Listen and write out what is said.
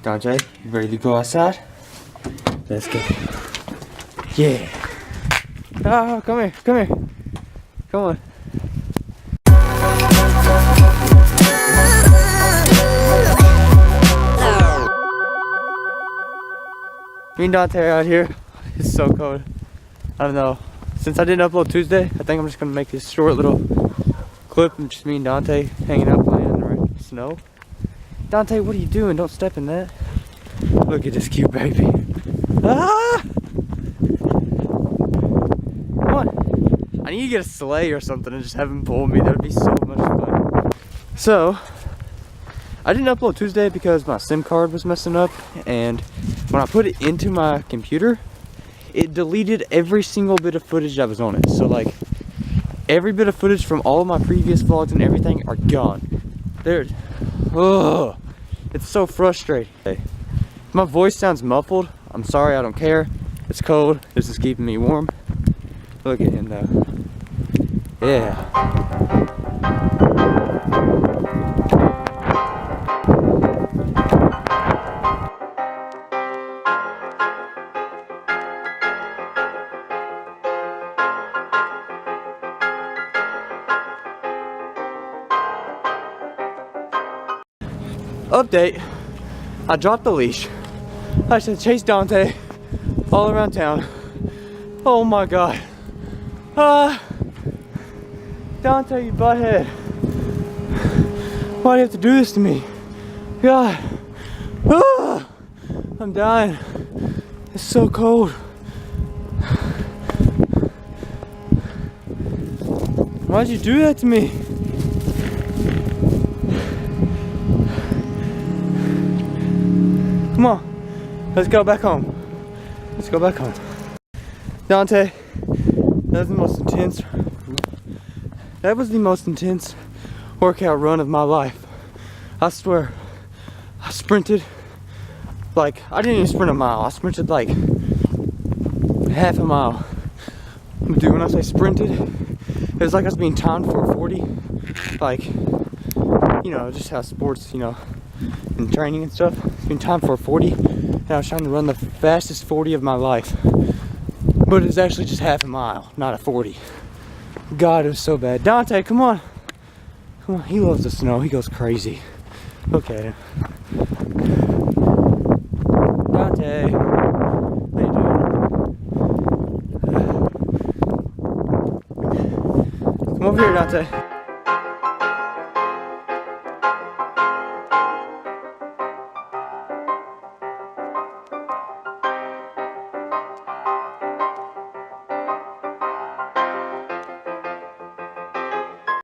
Dante, you ready to go outside? Let's go. Yeah. Oh, come here, come here. Come on. Me and Dante are out here. It's so cold. I don't know. Since I didn't upload Tuesday, I think I'm just gonna make this short little clip of just me and Dante hanging out playing in the snow. Dante, what are you doing? Don't step in that. Look at this cute baby. Ah! Come on. I need to get a sleigh or something and just have him pull me. That would be so much fun. So, I didn't upload Tuesday because my SIM card was messing up, and when I put it into my computer, it deleted every single bit of footage that was on it. So like, every bit of footage from all of my previous vlogs and everything are gone. Ugh, it's so frustrating. If my voice sounds muffled, I'm sorry, I don't care. It's cold, this is keeping me warm. Look at him though. Yeah. Update, I dropped the leash. I should chase Dante all around town. Oh my god. Dante, you butthead. Why do you have to do this to me? God. I'm dying. It's so cold. Why'd you do that to me? Come on, let's go back home. Let's go back home. Dante, that was the most intense workout run of my life. I swear, I sprinted, like, I didn't even sprint a mile. I sprinted like half a mile. Dude, when I say sprinted, it was like I was being timed for a 40. Like, you know, just how sports, you know, in training and stuff. It's been time for a 40, and I was trying to run the fastest 40 of my life. But it's actually just half a mile, not a 40. God, it was so bad. Dante, come on. Come on, he loves the snow. He goes crazy. Look at him. Dante, what are you doing? Come over here, Dante.